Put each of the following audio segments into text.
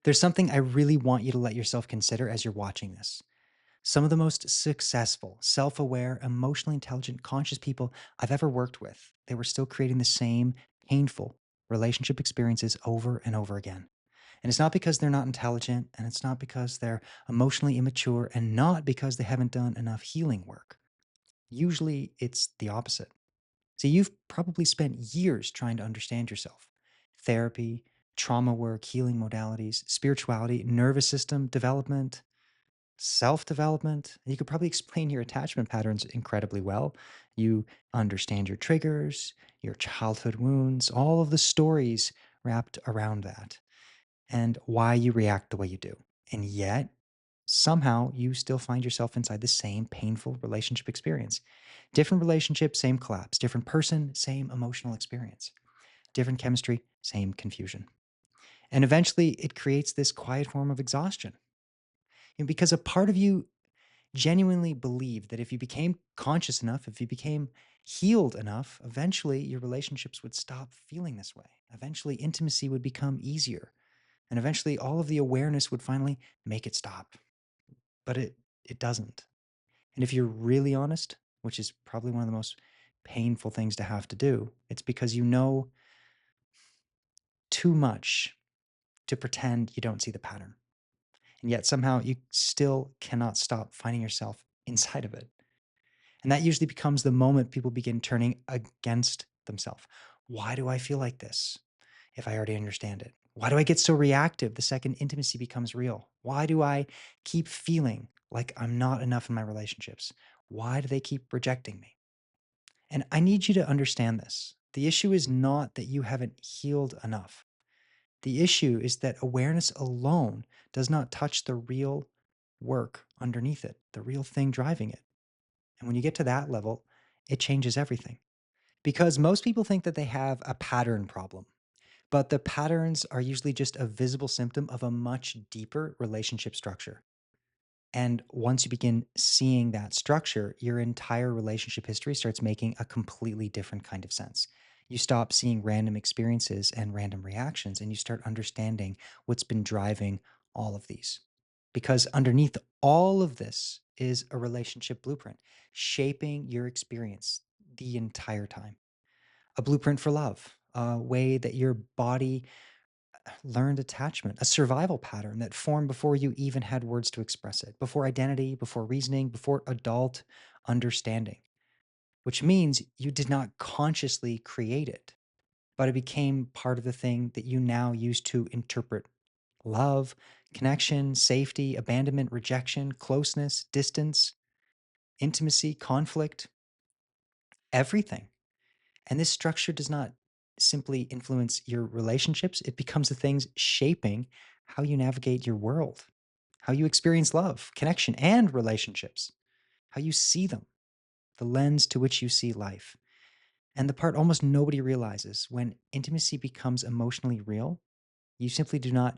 There's something I really want you to let yourself consider as you're watching this. Some of the most successful, self aware, emotionally intelligent, conscious people I've ever worked with, they were still creating the same painful relationship experiences over and over again. And it's not because they're not intelligent, and it's not because they're emotionally immature, and not because they haven't done enough healing work. Usually it's the opposite. See, you've probably spent years trying to understand yourself. Therapy, trauma work, healing modalities, spirituality, nervous system development, self development. You could probably explain your attachment patterns incredibly well. You understand your triggers, your childhood wounds, all of the stories wrapped around that, and why you react the way you do. And yet, somehow, you still find yourself inside the same painful relationship experience. Different relationship, same collapse. Different person, same emotional experience. Different chemistry, same confusion. And eventually, it creates this quiet form of exhaustion. And because a part of you genuinely believed that if you became conscious enough, if you became healed enough, eventually your relationships would stop feeling this way. Eventually, intimacy would become easier. And eventually, all of the awareness would finally make it stop. But it doesn't. And if you're really honest, which is probably one of the most painful things to have to do, it's because you know too much to pretend you don't see the pattern. And yet somehow you still cannot stop finding yourself inside of it. And that usually becomes the moment people begin turning against themselves. Why do I feel like this if I already understand it? Why do I get so reactive the second intimacy becomes real? Why do I keep feeling like I'm not enough in my relationships? Why do they keep rejecting me? And I need you to understand this. The issue is not that you haven't healed enough. The issue is that awareness alone does not touch the real work underneath it, the real thing driving it. And when you get to that level, it changes everything. Because most people think that they have a pattern problem, but the patterns are usually just a visible symptom of a much deeper relationship structure. And once you begin seeing that structure, your entire relationship history starts making a completely different kind of sense. You stop seeing random experiences and random reactions, and you start understanding what's been driving all of these. Because underneath all of this is a relationship blueprint shaping your experience the entire time. A blueprint for love, a way that your body learned attachment, a survival pattern that formed before you even had words to express it, before identity, before reasoning, before adult understanding, which means you did not consciously create it, but it became part of the thing that you now use to interpret love, connection, safety, abandonment, rejection, closeness, distance, intimacy, conflict, everything. And this structure does not simply influence your relationships, it becomes the things shaping how you navigate your world, how you experience love, connection, and relationships, how you see them, the lens to which you see life. And the part almost nobody realizes when intimacy becomes emotionally real, you simply do not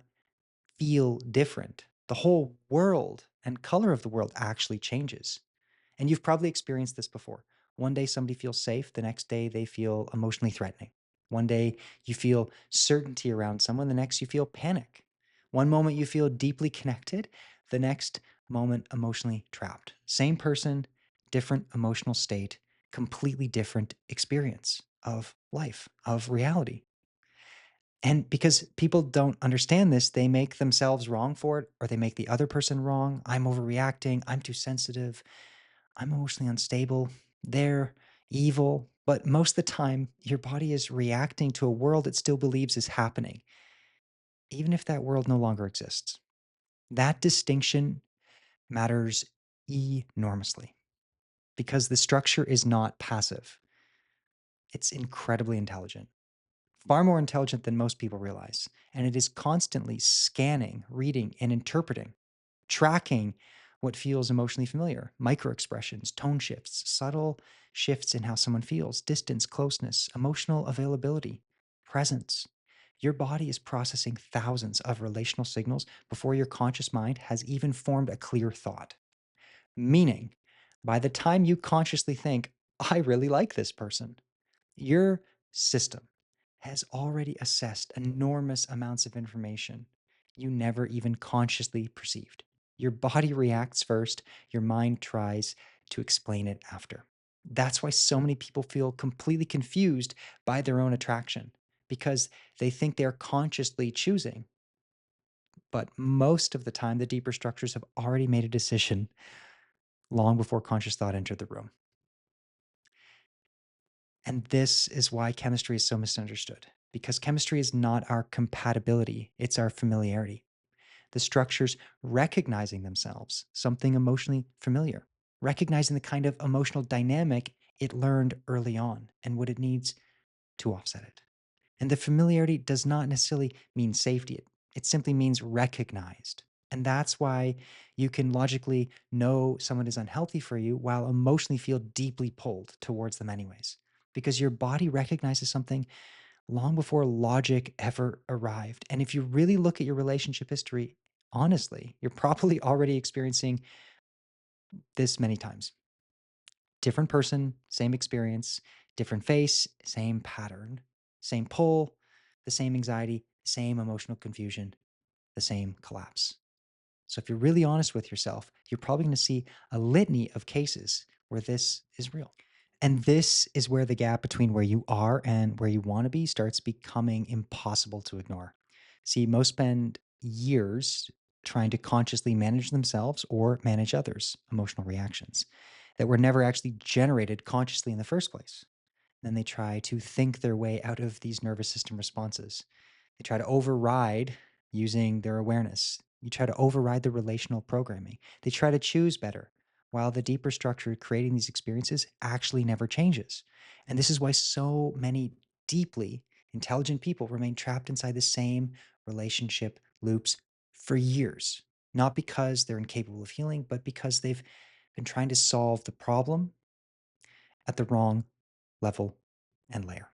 feel different. The whole world and color of the world actually changes. And you've probably experienced this before. One day somebody feels safe, the next day they feel emotionally threatening. One day you feel certainty around someone, the next you feel panic. One moment you feel deeply connected, the next moment emotionally trapped. Same person, different emotional state, completely different experience of life, of reality. And because people don't understand this, they make themselves wrong for it, or they make the other person wrong. I'm overreacting. I'm too sensitive. I'm emotionally unstable. They're evil. But most of the time, your body is reacting to a world it still believes is happening, even if that world no longer exists. That distinction matters enormously because the structure is not passive, it's incredibly intelligent, far more intelligent than most people realize. And it is constantly scanning, reading, and interpreting, tracking what feels emotionally familiar, micro expressions, tone shifts, subtle shifts in how someone feels, distance, closeness, emotional availability, presence. Your body is processing thousands of relational signals before your conscious mind has even formed a clear thought. Meaning, by the time you consciously think, I really like this person, your system has already assessed enormous amounts of information you never even consciously perceived. Your body reacts first, your mind tries to explain it after. That's why so many people feel completely confused by their own attraction because they think they're consciously choosing. But most of the time, the deeper structures have already made a decision long before conscious thought entered the room. And this is why chemistry is so misunderstood because chemistry is not our compatibility, it's our familiarity. The structures recognizing themselves, something emotionally familiar, recognizing the kind of emotional dynamic it learned early on and what it needs to offset it. And the familiarity does not necessarily mean safety, it simply means recognized. And that's why you can logically know someone is unhealthy for you while emotionally feel deeply pulled towards them, anyways, because your body recognizes something long before logic ever arrived. And if you really look at your relationship history, honestly, you're probably already experiencing this many times. Different person, same experience, different face, same pattern, same pull, the same anxiety, same emotional confusion, the same collapse. So if you're really honest with yourself, you're probably going to see a litany of cases where this is real. And this is where the gap between where you are and where you want to be starts becoming impossible to ignore. See, most spend years trying to consciously manage themselves or manage others' emotional reactions that were never actually generated consciously in the first place. Then they try to think their way out of these nervous system responses. They try to override using their awareness. You try to override the relational programming. They try to choose better, while the deeper structure creating these experiences actually never changes. And this is why so many deeply intelligent people remain trapped inside the same relationship loops for years, not because they're incapable of healing, but because they've been trying to solve the problem at the wrong level and layer.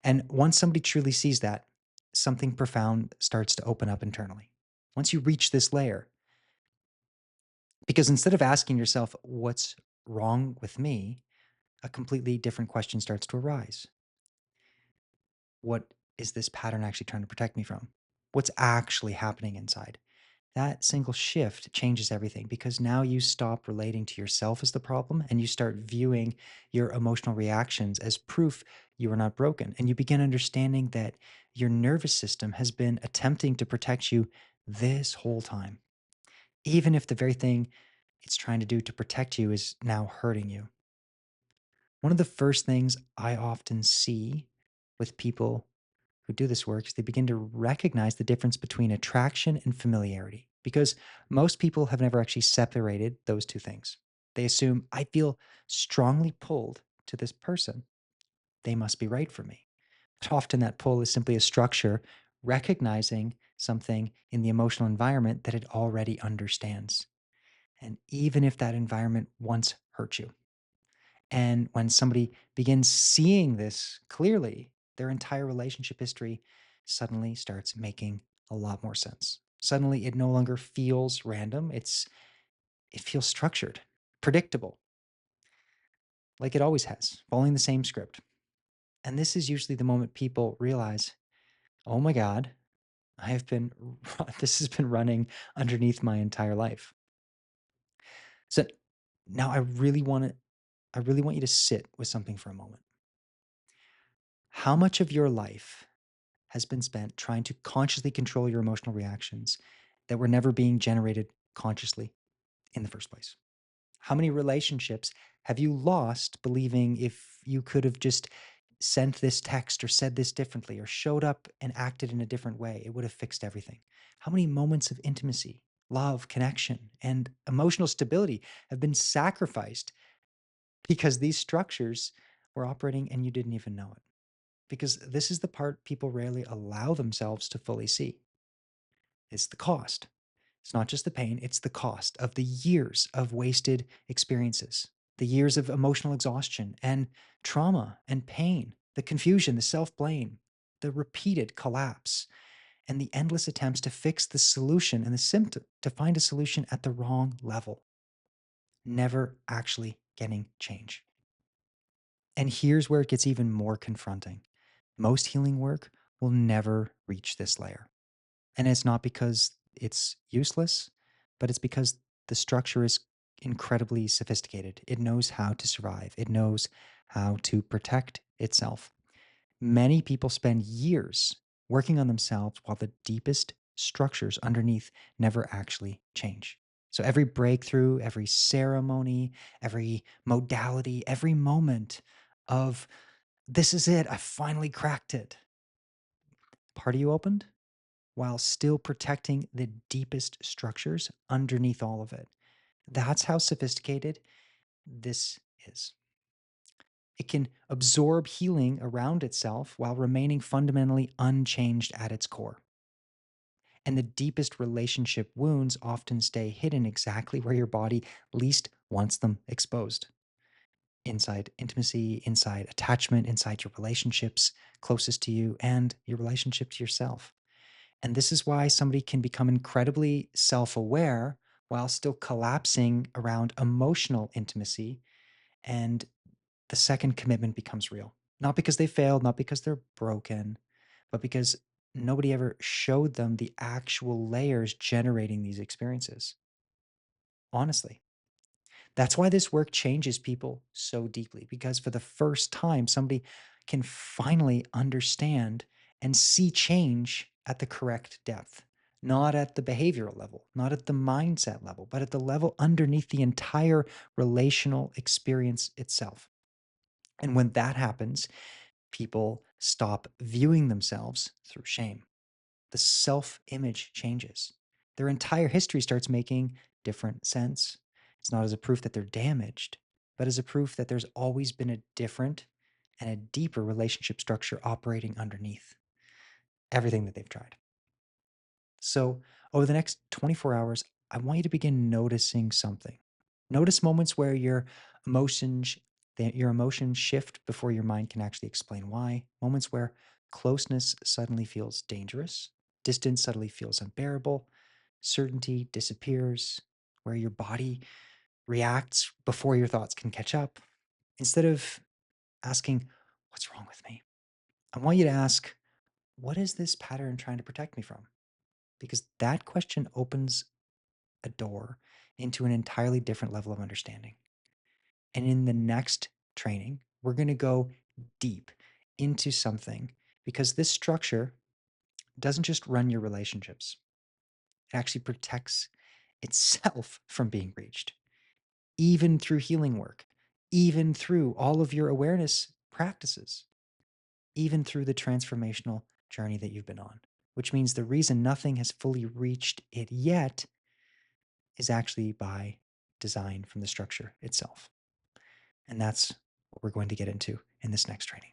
And once somebody truly sees that, something profound starts to open up internally. Once you reach this layer, because instead of asking yourself, what's wrong with me, a completely different question starts to arise. What is this pattern actually trying to protect me from? What's actually happening inside? That single shift changes everything because now you stop relating to yourself as the problem and you start viewing your emotional reactions as proof you are not broken. And you begin understanding that your nervous system has been attempting to protect you this whole time, even if the very thing it's trying to do to protect you is now hurting you. One of the first things I often see with people who do this work is they begin to recognize the difference between attraction and familiarity because most people have never actually separated those two things. They assume I feel strongly pulled to this person. They must be right for me. But often that pull is simply a structure recognizing something in the emotional environment that it already understands. And even if that environment once hurt you, and when somebody begins seeing this clearly, their entire relationship history suddenly starts making a lot more sense. Suddenly it no longer feels random. It feels structured, predictable, like it always has, following the same script. And this is usually the moment people realize, "Oh my god, I have been this has been running underneath my entire life." So now I really want you to sit with something for a moment. How much of your life has been spent trying to consciously control your emotional reactions that were never being generated consciously in the first place? How many relationships have you lost believing if you could have just sent this text or said this differently or showed up and acted in a different way, it would have fixed everything? How many moments of intimacy, love, connection, and emotional stability have been sacrificed because these structures were operating and you didn't even know it? Because this is the part people rarely allow themselves to fully see. It's the cost. It's not just the pain, it's the cost of the years of wasted experiences, the years of emotional exhaustion and trauma and pain, the confusion, the self blame, the repeated collapse, and the endless attempts to fix the solution and the symptom, to find a solution at the wrong level, never actually getting change. And here's where it gets even more confronting. Most healing work will never reach this layer. And it's not because it's useless, but it's because the structure is incredibly sophisticated. It knows how to survive, it knows how to protect itself. Many people spend years working on themselves while the deepest structures underneath never actually change. So every breakthrough, every ceremony, every modality, every moment of this is it, I finally cracked it. Part of you opened while still protecting the deepest structures underneath all of it. That's how sophisticated this is. It can absorb healing around itself while remaining fundamentally unchanged at its core. And the deepest relationship wounds often stay hidden exactly where your body least wants them exposed, inside intimacy, inside attachment, inside your relationships closest to you, and your relationship to yourself. And this is why somebody can become incredibly self aware while still collapsing around emotional intimacy. And the second commitment becomes real. Not because they failed, not because they're broken, but because nobody ever showed them the actual layers generating these experiences. Honestly, that's why this work changes people so deeply, because for the first time, somebody can finally understand and see change at the correct depth, not at the behavioral level, not at the mindset level, but at the level underneath the entire relational experience itself. And when that happens, people stop viewing themselves through shame. The self image changes. Their entire history starts making different sense. It's not as a proof that they're damaged, but as a proof that there's always been a different and a deeper relationship structure operating underneath everything that they've tried. So, over the next 24 hours, I want you to begin noticing something. Notice moments where emotions your emotions shift before your mind can actually explain why. Moments where closeness suddenly feels dangerous, distance suddenly feels unbearable, certainty disappears, where your body reacts before your thoughts can catch up. Instead of asking, "What's wrong with me?" I want you to ask, "What is this pattern trying to protect me from?" Because that question opens a door into an entirely different level of understanding. And in the next training, we're going to go deep into something because this structure doesn't just run your relationships, it actually protects itself from being breached, even through healing work, even through all of your awareness practices, even through the transformational journey that you've been on. Which means the reason nothing has fully reached it yet is actually by design from the structure itself. And that's what we're going to get into in this next training.